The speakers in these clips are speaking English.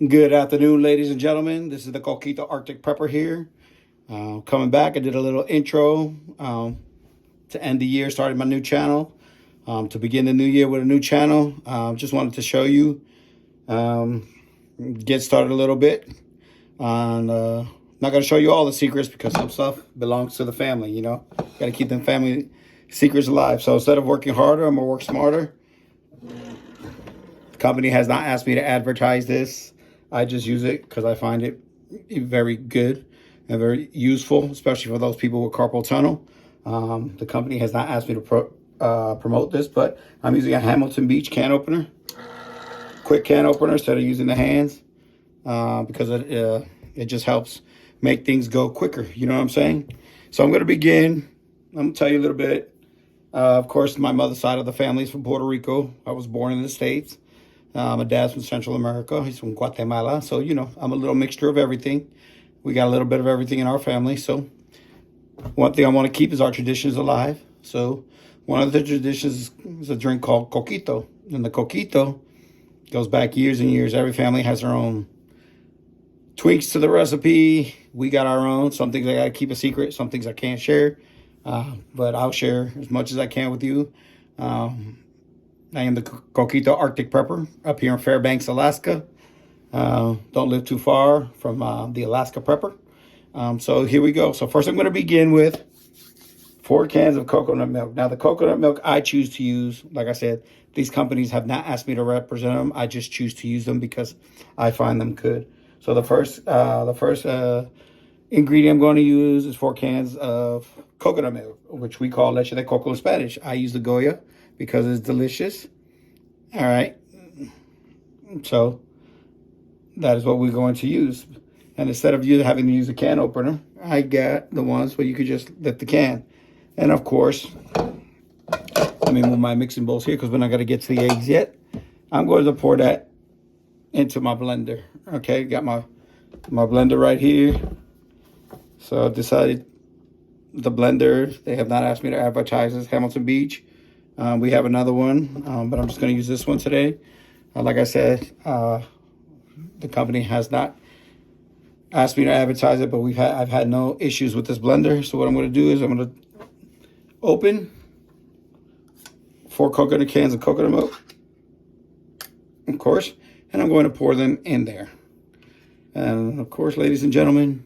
Good afternoon, ladies and gentlemen. This is the Coquito Arctic Prepper here. Coming back, I did a little intro to end the year, started my new channel. To begin the new year with a new channel, just wanted to show you, get started a little bit. On not going to show you all the secrets because some stuff belongs to the family, you know. Got to keep them family secrets alive. So instead of working harder, I'm going to work smarter. The company has not asked me to advertise this. I just use it because I find it very good and very useful, especially for those people with carpal tunnel. The company has not asked me to promote this, but I'm using a Hamilton Beach can opener. Quick can opener instead of using the hands because it just helps make things go quicker. You know what I'm saying? So I'm going to begin. I'm going to tell you a little bit. Of course, my mother's side of the family is from Puerto Rico. I was born in the States. My dad's from Central America. He's from Guatemala. So, you know, I'm a little mixture of everything. We got a little bit of everything in our family. So one thing I want to keep is our traditions alive. So one of the traditions is a drink called Coquito. And the Coquito goes back years and years. Every family has their own tweaks to the recipe. We got our own. Some things I got to keep a secret. Some things I can't share. But I'll share as much as I can with you. I am the Coquito Arctic Prepper up here in Fairbanks, Alaska. Don't live too far from the Alaska Prepper. So here we go. So first I'm going to begin with 4 cans of coconut milk. Now the coconut milk I choose to use, like I said, these companies have not asked me to represent them. I just choose to use them because I find them good. So the first ingredient I'm going to use is 4 cans of coconut milk, which we call leche de coco in Spanish. I use the Goya because it's delicious. All right. So that is what we're going to use. And instead of you having to use a can opener, I got the ones where you could just lift the can. And of course, let me move my mixing bowls here because we're not going to get to the eggs yet. I'm going to pour that into my blender. Okay, got my blender right here. So I decided the blender, they have not asked me to advertise this, Hamilton Beach. We have another one, but I'm just going to use this one today. Like I said, the company has not asked me to advertise it, but I've had no issues with this blender. So what I'm going to do is I'm going to open 4 coconut cans of coconut milk, of course, and I'm going to pour them in there. And of course, ladies and gentlemen,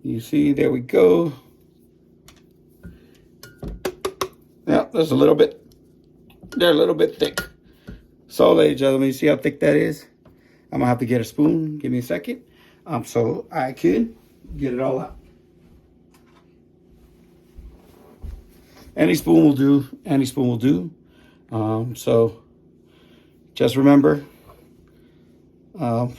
you see, there we go. Yeah, there's a little bit. They're a little bit thick. So, ladies and gentlemen, you see how thick that is? I'm gonna have to get a spoon. Give me a second, so I can get it all out. Any spoon will do. Any spoon will do. So, just remember,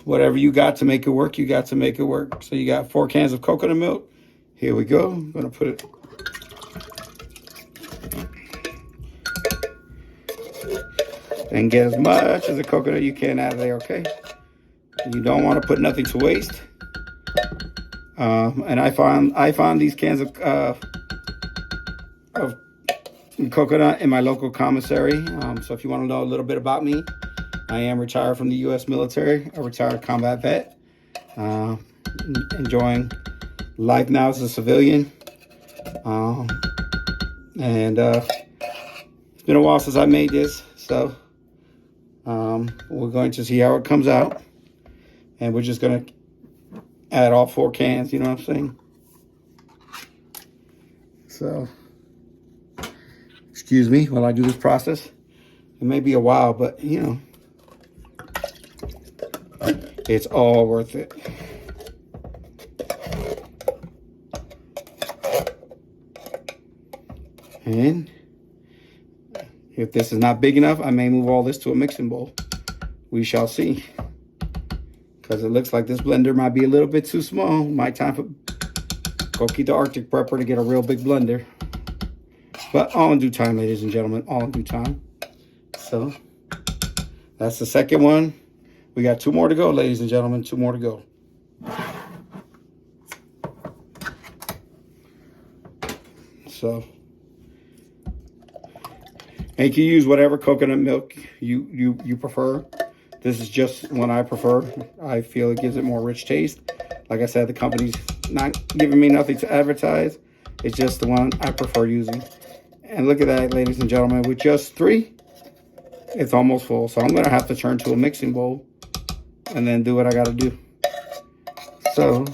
whatever you got to make it work, you got to make it work. So you got 4 cans of coconut milk. Here we go. I'm gonna put it. And get as much as a coconut you can out of there, okay? You don't want to put nothing to waste. And I found these cans of coconut in my local commissary. So if you want to know a little bit about me, I am retired from the U.S. military, a retired combat vet. Enjoying life now as a civilian. And it's been a while since I made this, so we're going to see how it comes out. And we're just going to add all 4 cans, you know what I'm saying? So, excuse me while I do this process. It may be a while, but, you know, it's all worth it. And if this is not big enough, I may move all this to a mixing bowl. We shall see. Because it looks like this blender might be a little bit too small. My time for Coquito Arctic Prepper to get a real big blender. But all in due time, ladies and gentlemen. All in due time. So, that's the second one. We got 2 more to go, ladies and gentlemen. 2 more to go. So, and you can use whatever coconut milk you prefer. This is just one I prefer. I feel it gives it more rich taste. Like I said, the company's not giving me nothing to advertise. It's just the one I prefer using. And look at that, ladies and gentlemen. With just 3, it's almost full. So I'm going to have to turn to a mixing bowl and then do what I got to do. So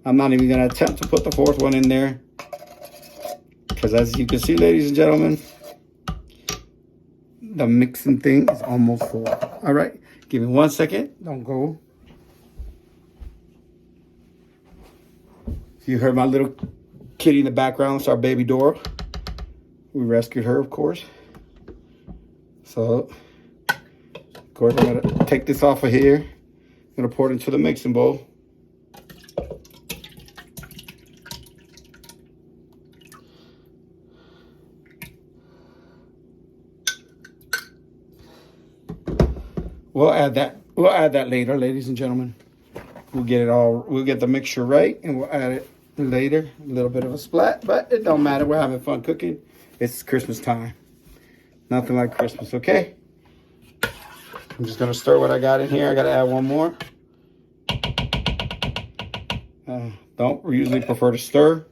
I'm not even going to attempt to put the 4th one in there. Because as you can see, ladies and gentlemen, the mixing thing is almost full. All right. Give me 1 second. Don't go. You heard my little kitty in the background. It's our baby Dora. We rescued her, of course. So, of course, I'm going to take this off of here. I'm going to pour it into the mixing bowl. We'll add that later, ladies and gentlemen. We'll get the mixture right, and we'll add it later. A little bit of a splat, but it don't matter. We're having fun cooking. It's Christmas time. Nothing like Christmas, okay? I'm just going to stir what I got in here. I got to add one more. Don't usually prefer to stir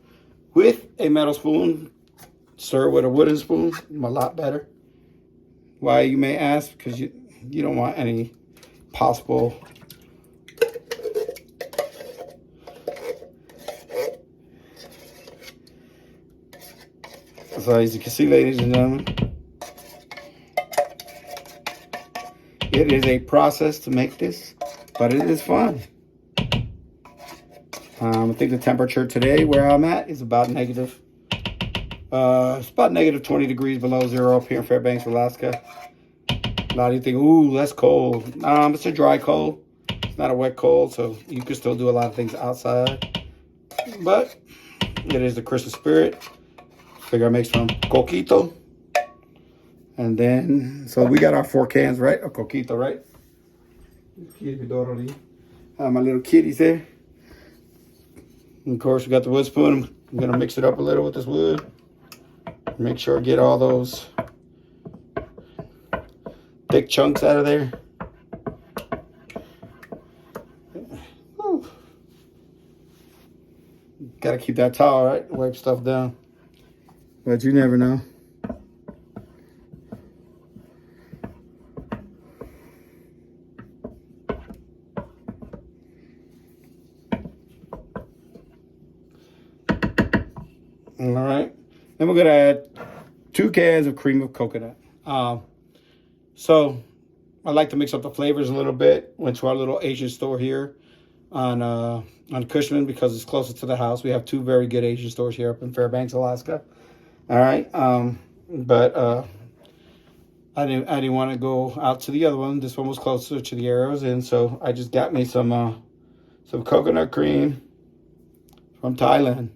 with a metal spoon. Stir with a wooden spoon. A lot better. Why, you may ask? Because you don't want any possible So as you can see, ladies and gentlemen, it is a process to make this, but it is fun. I think the temperature today where I'm at is about negative. It's about negative 20 degrees below zero up here in Fairbanks, Alaska. A lot of you think, ooh, that's cold. It's a dry cold. It's not a wet cold, so you can still do a lot of things outside. But it is the Christmas spirit. Figure I make some Coquito. And then, so we got our 4 cans, right? Of Coquito, right? My little kitties there. And of course, we got the wood spoon. I'm going to mix it up a little with this wood. Make sure I get all those thick chunks out of there. Got to keep that towel, right? Wipe stuff down. But you never know. All right. Then we're going to add 2 cans of cream of coconut. So I like to mix up the flavors a little bit. Went to our little Asian store here on Cushman because it's closer to the house. We have 2 very good Asian stores here up in Fairbanks, Alaska. All right. But I didn't want to go out to the other one. This one was closer to the arrows, and so I just got me some coconut cream from Thailand,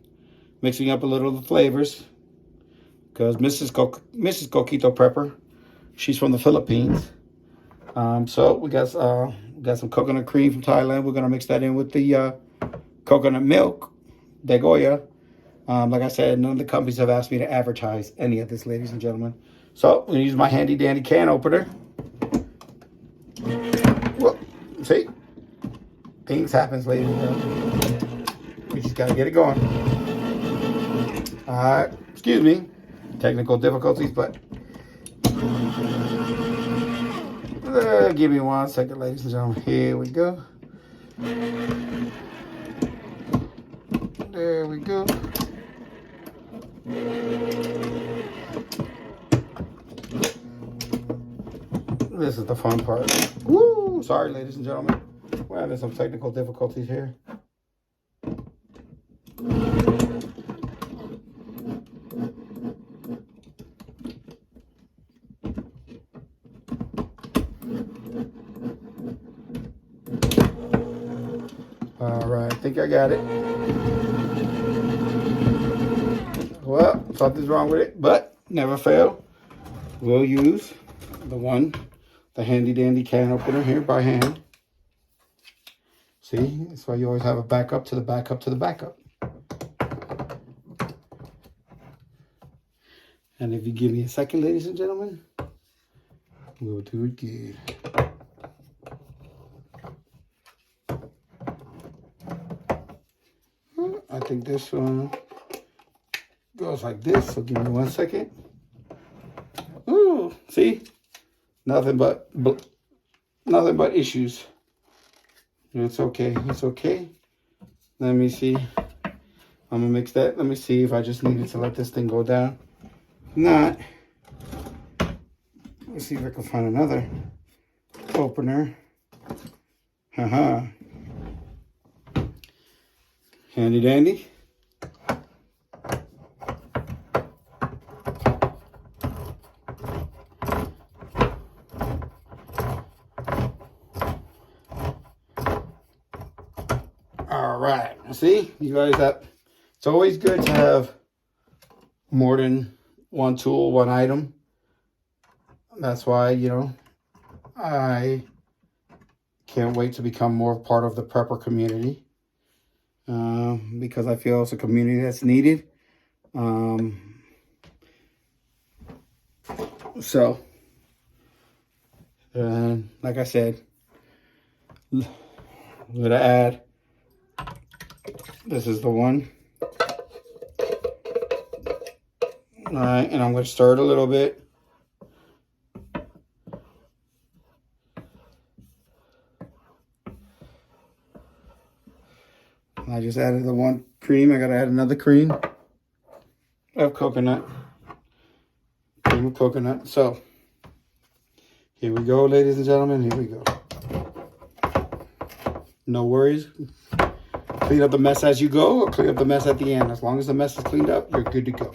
mixing up a little of the flavors because Mrs. Coquito Prepper, she's from the Philippines. So we got some coconut cream from Thailand. We're gonna mix that in with the coconut milk, de Goya. Like I said, none of the companies have asked me to advertise any of this, ladies and gentlemen. So I'm gonna use my handy dandy can opener. Well, see, things happen, ladies and gentlemen. We just gotta get it going. Excuse me, technical difficulties, but give me 1 second, ladies and gentlemen. Here we go. There we go. This is the fun part. Woo! Sorry, ladies and gentlemen. We're having some technical difficulties here. All right, I think I got it. Well, something's wrong with it, but never fail. We'll use the handy dandy can opener here by hand. See, that's why you always have a backup to the backup to the backup. And if you give me a second, ladies and gentlemen, We'll do it good. I think this one goes like this. So give me 1 second. Ooh, see, nothing but issues. It's okay. It's okay. Let me see. I'm gonna mix that. Let me see if I just needed to let this thing go down. If not, let's see if I can find another opener. Haha. Handy dandy. All right. See, you guys, that it's always good to have more than one tool, one item. That's why, you know, I can't wait to become more part of the prepper community, because I feel it's a community that's needed. So, like I said, I'm gonna add. This is the one. All right, and I'm gonna stir it a little bit. I just added the one cream. I gotta add another cream of coconut. Cream of coconut. So here we go, ladies and gentlemen. Here we go. No worries. Clean up the mess as you go, or clean up the mess at the end. As long as the mess is cleaned up, you're good to go.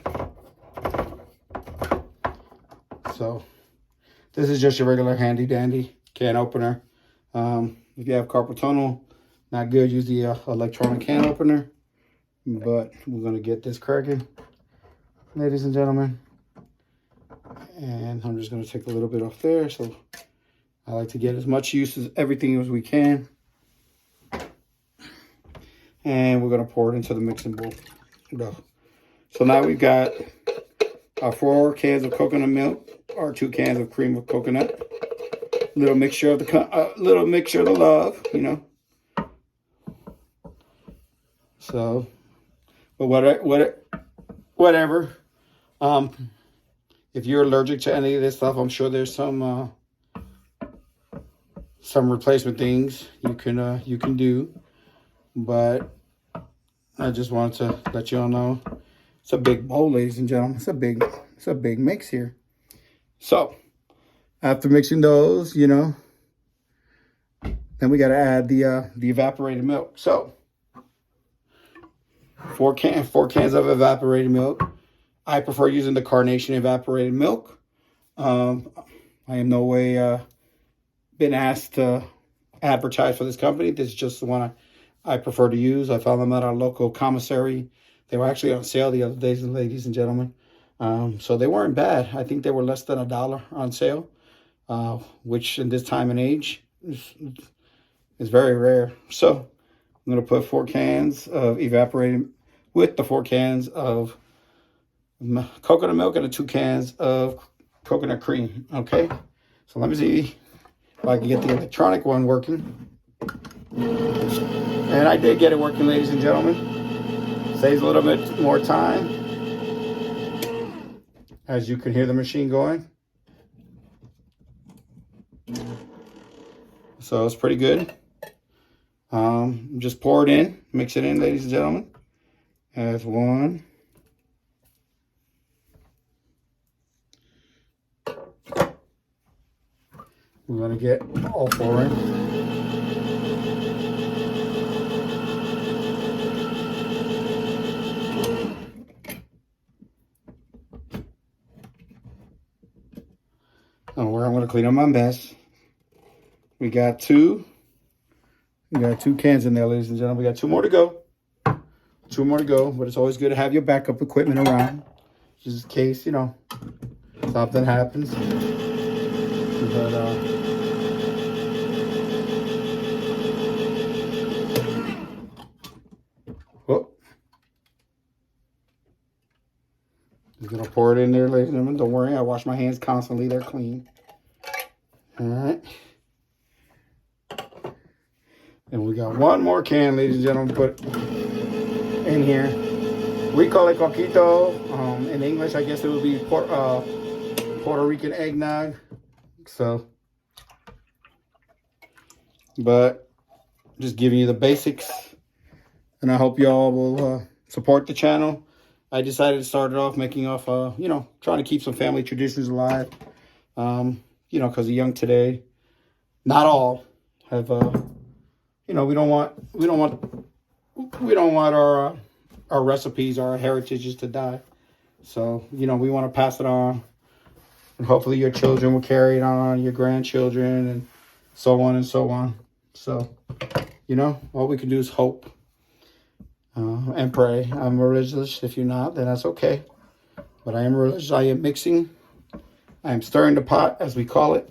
So this is just your regular handy dandy can opener. If you have carpal tunnel, not good, use the electronic can opener. But we're gonna get this cracking, ladies and gentlemen. And I'm just gonna take a little bit off there. So I like to get as much use as everything as we can. And we're gonna pour it into the mixing bowl. Go. So now we've got our 4 cans of coconut milk, our 2 cans of cream of coconut, little mixture of the love, you know. So, but whatever. If you're allergic to any of this stuff, I'm sure there's some replacement things you can do. But I just wanted to let you all know it's a big bowl, ladies and gentlemen. It's a big mix here. So after mixing those, you know, then we got to add the evaporated milk. So 4 cans of evaporated milk. I prefer using the Carnation evaporated milk. I am no way been asked to advertise for this company. This is just the one I prefer to use. I found them at our local commissary. They were actually on sale the other days, ladies and gentlemen. So they weren't bad. I think they were less than $1 on sale, which in this time and age is very rare. So I'm going to put 4 cans of evaporated with the 4 cans of coconut milk and the 2 cans of coconut cream. Okay. So let me see if I can get the electronic one working. And I did get it working, ladies and gentlemen. Saves a little bit more time. As you can hear the machine going. So it's pretty good. Just pour it in. Mix it in, ladies and gentlemen. As 1. We're going to get all 4 in. And where I'm going to clean up my mess. We got 2 cans in there, ladies and gentlemen. We got 2 more to go. 2 more to go, but it's always good to have your backup equipment around, just in case, you know, something happens. But whoop. Just gonna pour it in there, ladies and gentlemen. Don't worry, I wash my hands constantly. They're clean. All right. And we got one more can, ladies and gentlemen, put in here. We call it Coquito. In English, I guess it would be Puerto Rican eggnog. So, but just giving you the basics. And I hope y'all will support the channel. I decided to start it off making off, trying to keep some family traditions alive. Because the young today, not all have, we don't want our recipes, our heritages to die. So, we want to pass it on. And hopefully your children will carry it on, your grandchildren, and so on and so on. So, all we can do is hope and pray. I'm religious. If you're not, then that's okay. But I am religious. I am mixing. I am stirring the pot, as we call it.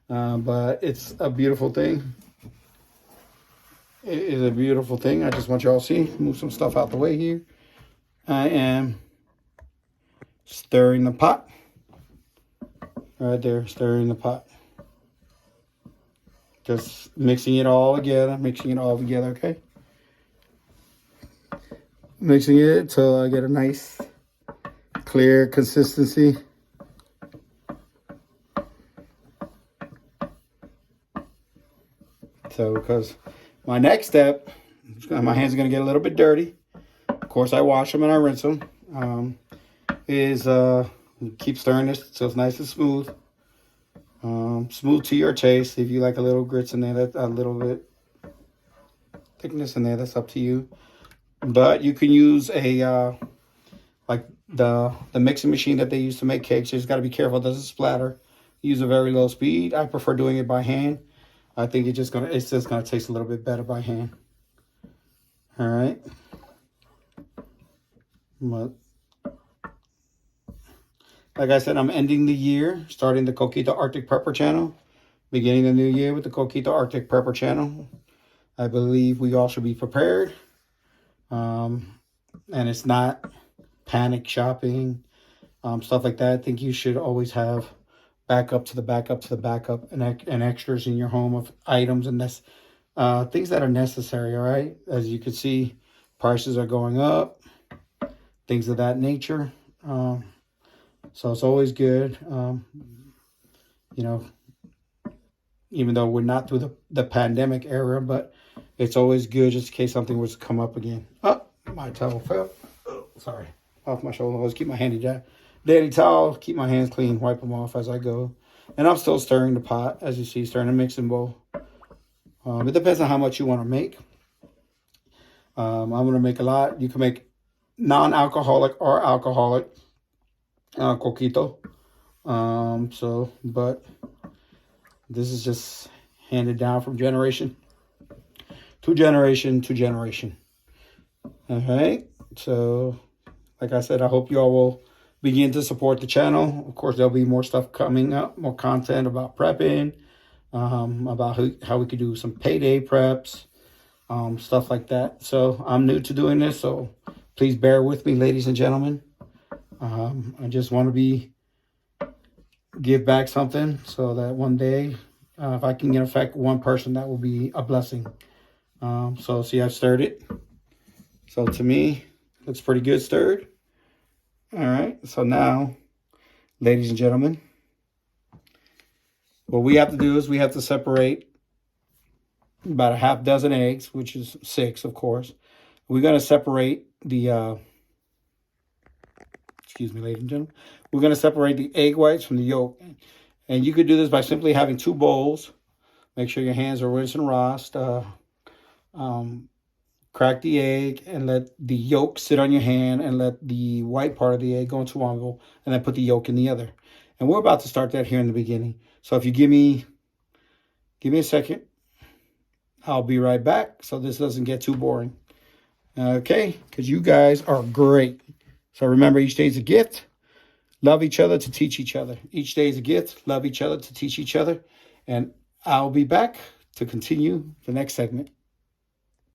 But it's a beautiful thing. It is a beautiful thing. I just want y'all to see. Move some stuff out the way here. I am stirring the pot. Right there, stirring the pot. Just mixing it all together. Okay? Mixing it till I get a nice, clear consistency. So, because my next step, my hands are going to get a little bit dirty. Of course, I wash them and I rinse them. Is keep stirring this so it's nice and smooth. Smooth to your taste. If you like a little grits in there, that's a little bit thickness in there. That's up to you. But you can use a like the mixing machine that they use to make cakes. You just got to be careful; it doesn't splatter. Use a very low speed. I prefer doing it by hand. I think it's just gonna taste a little bit better by hand. All right. But like I said, I'm ending the year, starting the Coquito Arctic Prepper channel, beginning the new year with the Coquito Arctic Prepper channel. I believe we all should be prepared. And it's not panic shopping, stuff like that. I think you should always have backup to the backup to the backup and extras in your home of items and this things that are necessary. All right, as you can see, prices are going up, things of that nature. So it's always good, even though we're not through the pandemic era, but it's always good just in case something was to come up again. Oh, my towel fell. Oh, sorry, off my shoulder. Always keep my handy daddy towel, keep my hands clean, wipe them off as I go. And I'm still stirring the pot, as you see, stirring the mixing bowl. It depends on how much you want to make. I'm going to make a lot. You can make non-alcoholic or alcoholic Coquito. But this is just handed down from generation to generation to generation. All right. So, like I said, I hope you all will begin to support the channel. Of course, there'll be more stuff coming up, more content about prepping, about how we could do some payday preps, stuff like that. So I'm new to doing this, so please bear with me, ladies and gentlemen. I just want to give back something so that one day, if I can affect one person, that will be a blessing. So see, I've stirred it. So to me, looks pretty good stirred. All right, so now, ladies and gentlemen, what we have to do is we have to separate about a half dozen eggs, which is 6, of course. We're going to separate the, excuse me, ladies and gentlemen. We're going to separate the egg whites from the yolk. And you could do this by simply having 2 bowls. Make sure your hands are rinsed and washed. Crack the egg and let the yolk sit on your hand and let the white part of the egg go into one bowl and then put the yolk in the other. And we're about to start that here in the beginning. So if you give me a second, I'll be right back so this doesn't get too boring. Okay, because you guys are great. So remember, each day is a gift. Love each other to teach each other. Each day is a gift. Love each other to teach each other. And I'll be back to continue the next segment.